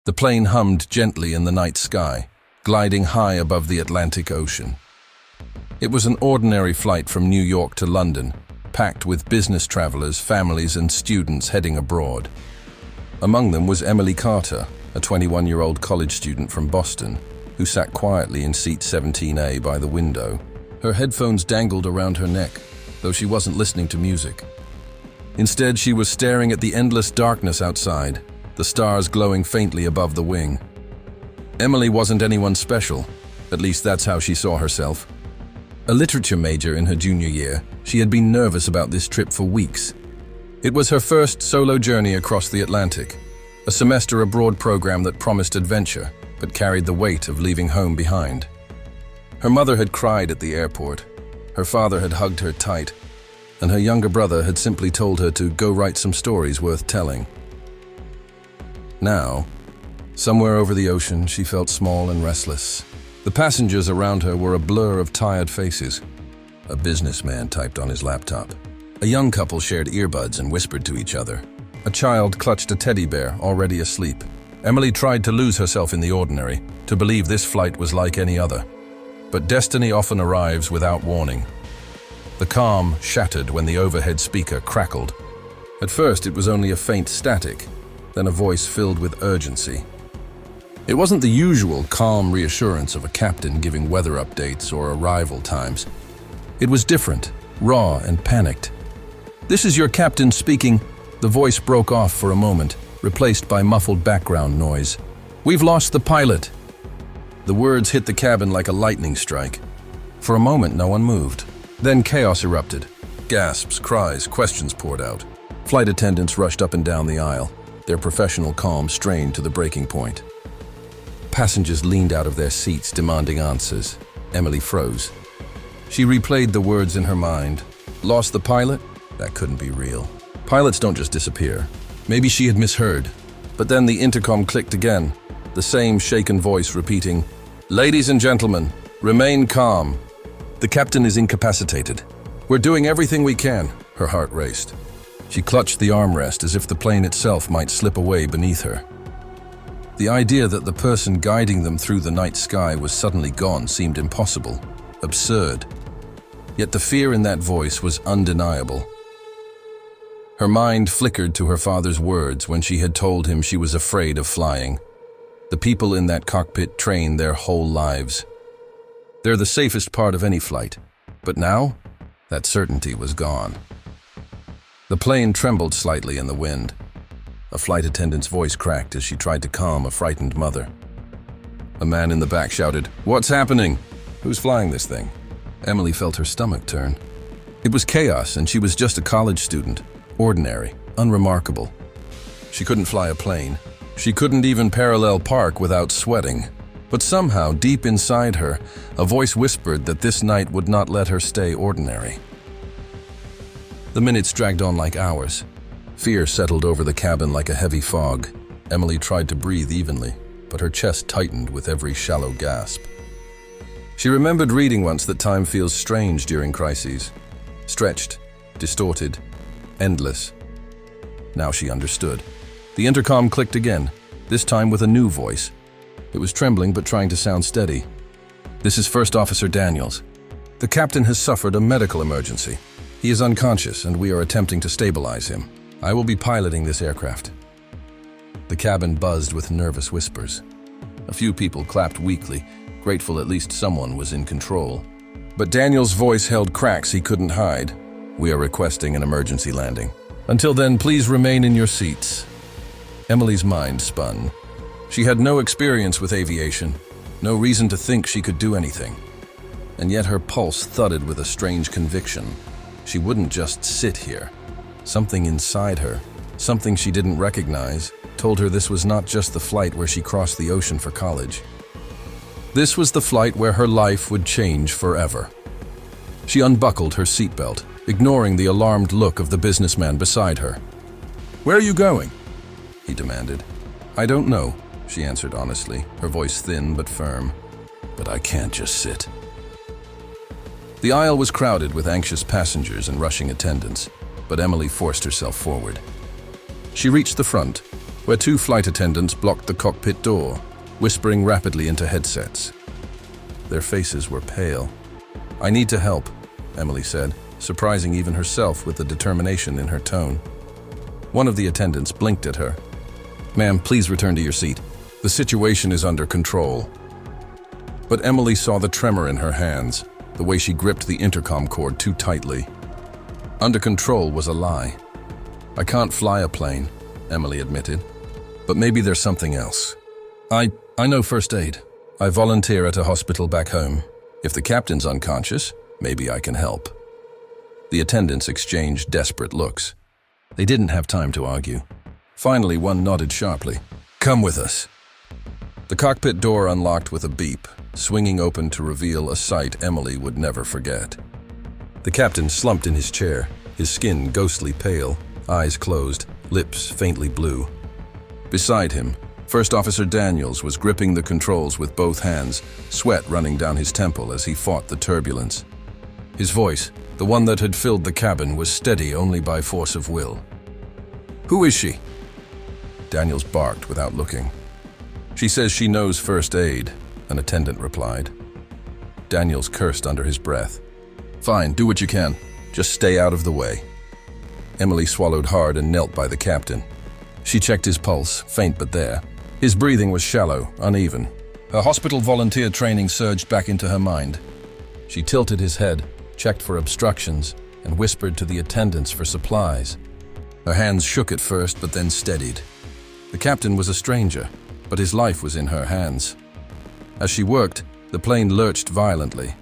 The plane hummed gently in the night sky, gliding high above the Atlantic Ocean. It was an ordinary flight from New York to London, packed with business travelers, families, and students heading abroad. Among them was Emily Carter, a 21-year-old college student from Boston, who sat quietly in seat 17A by the window. Her headphones dangled around her neck, though she wasn't listening to music. Instead, she was staring at the endless darkness outside, the stars glowing faintly above the wing. Emily wasn't anyone special, at least that's how she saw herself. A literature major in her junior year, she had been nervous about this trip for weeks. It was her first solo journey across the Atlantic, a semester abroad program that promised adventure, but carried the weight of leaving home behind. Her mother had cried at the airport, her father had hugged her tight, and her younger brother had simply told her to go write some stories worth telling. Now, somewhere over the ocean, she felt small and restless. The passengers around her were a blur of tired faces. A businessman typed on his laptop. A young couple shared earbuds and whispered to each other. A child clutched a teddy bear, already asleep. Emily tried to lose herself in the ordinary, to believe this flight was like any other. But destiny often arrives without warning. The calm shattered when the overhead speaker crackled. At first, it was only a faint static, then a voice filled with urgency. It wasn't the usual calm reassurance of a captain giving weather updates or arrival times. It was different, raw and panicked. "This is your captain speaking." The voice broke off for a moment, replaced by muffled background noise. "We've lost the pilot." The words hit the cabin like a lightning strike. For a moment, no one moved. Then chaos erupted. Gasps, cries, questions poured out. Flight attendants rushed up and down the aisle, their professional calm strained to the breaking point. Passengers leaned out of their seats, demanding answers. Emily froze. She replayed the words in her mind. Lost the pilot? That couldn't be real. Pilots don't just disappear. Maybe she had misheard. But then the intercom clicked again, the same shaken voice repeating, "Ladies and gentlemen, remain calm. The captain is incapacitated. We're doing everything we can." Her heart raced. She clutched the armrest as if the plane itself might slip away beneath her. The idea that the person guiding them through the night sky was suddenly gone seemed impossible, absurd. Yet the fear in that voice was undeniable. Her mind flickered to her father's words when she had told him she was afraid of flying. The people in that cockpit train their whole lives. They're the safest part of any flight. But now, that certainty was gone. The plane trembled slightly in the wind. A flight attendant's voice cracked as she tried to calm a frightened mother. A man in the back shouted, "What's happening? Who's flying this thing?" Emily felt her stomach turn. It was chaos, and she was just a college student. Ordinary, unremarkable. She couldn't fly a plane. She couldn't even parallel park without sweating. But somehow, deep inside her, a voice whispered that this night would not let her stay ordinary. The minutes dragged on like hours. Fear settled over the cabin like a heavy fog. Emily tried to breathe evenly, but her chest tightened with every shallow gasp. She remembered reading once that time feels strange during crises. Stretched, distorted, endless. Now she understood. The intercom clicked again, this time with a new voice. It was trembling but trying to sound steady. "This is First Officer Daniels. The captain has suffered a medical emergency. He is unconscious and we are attempting to stabilize him. I will be piloting this aircraft." The cabin buzzed with nervous whispers. A few people clapped weakly, grateful at least someone was in control. But Daniel's voice held cracks he couldn't hide. "We are requesting an emergency landing. Until then, please remain in your seats." Emily's mind spun. She had no experience with aviation, no reason to think she could do anything. And yet her pulse thudded with a strange conviction. She wouldn't just sit here. Something inside her, something she didn't recognize, told her this was not just the flight where she crossed the ocean for college. This was the flight where her life would change forever. She unbuckled her seatbelt, ignoring the alarmed look of the businessman beside her. "Where are you going?" he demanded. "I don't know," she answered honestly, her voice thin but firm. "But I can't just sit." The aisle was crowded with anxious passengers and rushing attendants, but Emily forced herself forward. She reached the front, where two flight attendants blocked the cockpit door, whispering rapidly into headsets. Their faces were pale. "I need to help," Emily said, surprising even herself with the determination in her tone. One of the attendants blinked at her. "Ma'am, please return to your seat. The situation is under control." But Emily saw the tremor in her hands, the way she gripped the intercom cord too tightly. Under control was a lie. "I can't fly a plane," Emily admitted. "But maybe there's something else. I know first aid. I volunteer at a hospital back home. If the captain's unconscious, maybe I can help." The attendants exchanged desperate looks. They didn't have time to argue. Finally, one nodded sharply. "Come with us." The cockpit door unlocked with a beep, swinging open to reveal a sight Emily would never forget. The captain slumped in his chair, his skin ghostly pale, eyes closed, lips faintly blue. Beside him, First Officer Daniels was gripping the controls with both hands, sweat running down his temple as he fought the turbulence. His voice, the one that had filled the cabin, was steady only by force of will. "Who is she?" Daniels barked without looking. "She says she knows first aid," an attendant replied. Daniels cursed under his breath. "Fine, do what you can. Just stay out of the way." Emily swallowed hard and knelt by the captain. She checked his pulse, faint but there. His breathing was shallow, uneven. Her hospital volunteer training surged back into her mind. She tilted his head, checked for obstructions, and whispered to the attendants for supplies. Her hands shook at first, but then steadied. The captain was a stranger, but his life was in her hands. As she worked, the plane lurched violently.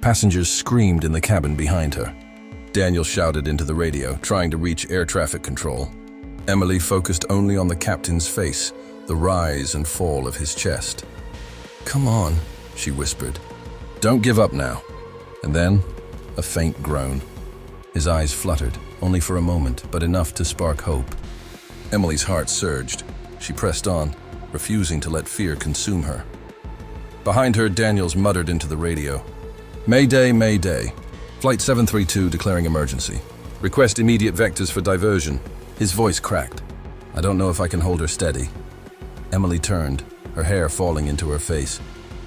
Passengers screamed in the cabin behind her. Daniel shouted into the radio, trying to reach air traffic control. Emily focused only on the captain's face, the rise and fall of his chest. "Come on," she whispered. "Don't give up now." And then, a faint groan. His eyes fluttered, only for a moment, but enough to spark hope. Emily's heart surged. She pressed on, refusing to let fear consume her. Behind her, Daniels muttered into the radio. "Mayday, Mayday. Flight 732 declaring emergency. Request immediate vectors for diversion." His voice cracked. "I don't know if I can hold her steady." Emily turned, her hair falling into her face.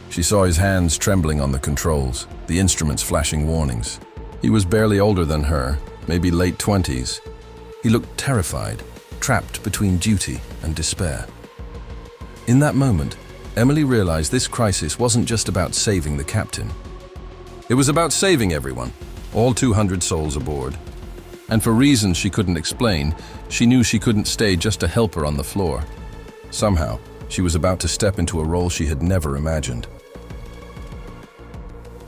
She saw his hands trembling on the controls, the instruments flashing warnings. He was barely older than her, maybe late 20s. He looked terrified, trapped between duty and despair. In that moment, Emily realized this crisis wasn't just about saving the captain. It was about saving everyone, all 200 souls aboard. And for reasons she couldn't explain, she knew she couldn't stay just a helper on the floor. Somehow, she was about to step into a role she had never imagined.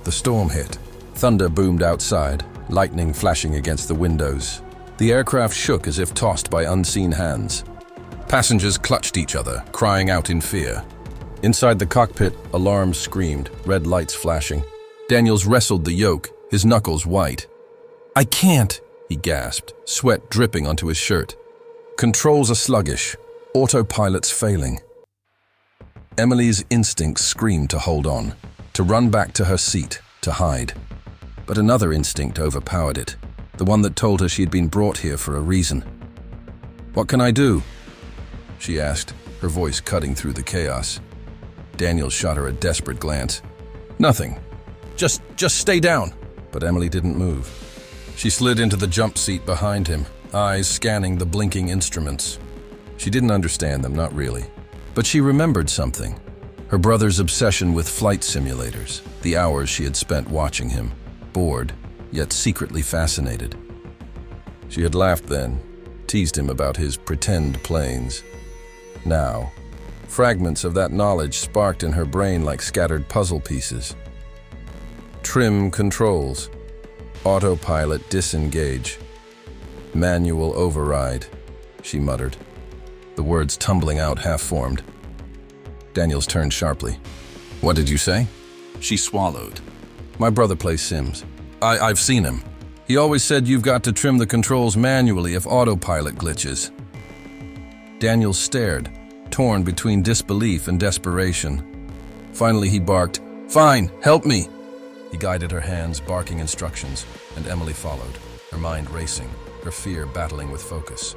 The storm hit. Thunder boomed outside, lightning flashing against the windows. The aircraft shook as if tossed by unseen hands. Passengers clutched each other, crying out in fear. Inside the cockpit, alarms screamed, red lights flashing. Daniels wrestled the yoke, his knuckles white. "I can't," he gasped, sweat dripping onto his shirt. Controls are sluggish, autopilot's failing. Emily's instincts screamed to hold on, to run back to her seat, to hide. But another instinct overpowered it, the one that told her she had been brought here for a reason. "What can I do?" she asked, her voice cutting through the chaos. Daniel shot her a desperate glance. "Nothing. Just stay down." But Emily didn't move. She slid into the jump seat behind him, eyes scanning the blinking instruments. She didn't understand them, not really. But she remembered something. Her brother's obsession with flight simulators, the hours she had spent watching him, bored, yet secretly fascinated. She had laughed then, teased him about his pretend planes. Now, fragments of that knowledge sparked in her brain like scattered puzzle pieces. Trim controls. Autopilot disengage. Manual override, she muttered, the words tumbling out half-formed. Daniels turned sharply. "What did you say?" She swallowed. "My brother plays Sims. I've seen him. He always said you've got to trim the controls manually if autopilot glitches." Daniels stared, torn between disbelief and desperation. Finally he barked, "Fine, help me!" He guided her hands, barking instructions, and Emily followed, her mind racing, her fear battling with focus.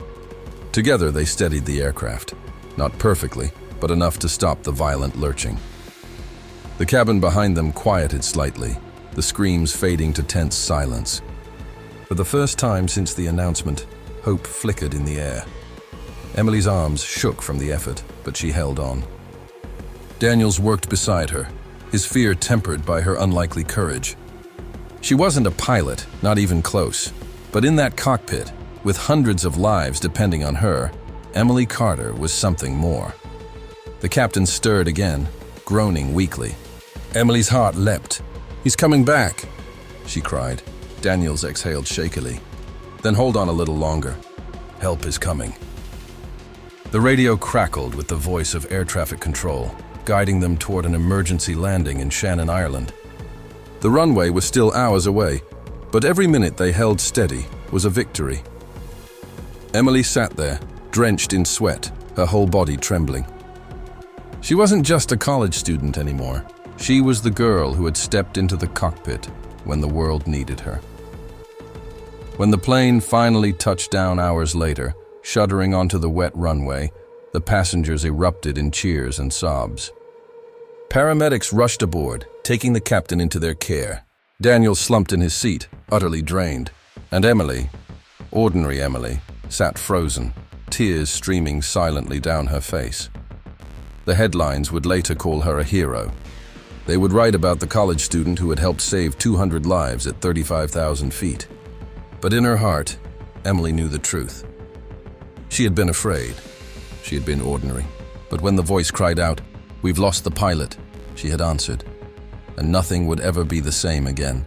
Together, they steadied the aircraft. Not perfectly, but enough to stop the violent lurching. The cabin behind them quieted slightly, the screams fading to tense silence. For the first time since the announcement, hope flickered in the air. Emily's arms shook from the effort, but she held on. Daniels worked beside her, his fear tempered by her unlikely courage. She wasn't a pilot, not even close, but in that cockpit, with hundreds of lives depending on her, Emily Carter was something more. The captain stirred again, groaning weakly. Emily's heart leapt. "He's coming back," she cried. Daniels exhaled shakily. "Then hold on a little longer. Help is coming." The radio crackled with the voice of air traffic control, guiding them toward an emergency landing in Shannon, Ireland. The runway was still hours away, but every minute they held steady was a victory. Emily sat there, drenched in sweat, her whole body trembling. She wasn't just a college student anymore. She was the girl who had stepped into the cockpit when the world needed her. When the plane finally touched down hours later, shuddering onto the wet runway, the passengers erupted in cheers and sobs. Paramedics rushed aboard, taking the captain into their care. Daniel slumped in his seat, utterly drained, and Emily, ordinary Emily, sat frozen, tears streaming silently down her face. The headlines would later call her a hero. They would write about the college student who had helped save 200 lives at 35,000 feet. But in her heart, Emily knew the truth. She had been afraid. She had been ordinary. But when the voice cried out, "We've lost the pilot," she had answered. And nothing would ever be the same again.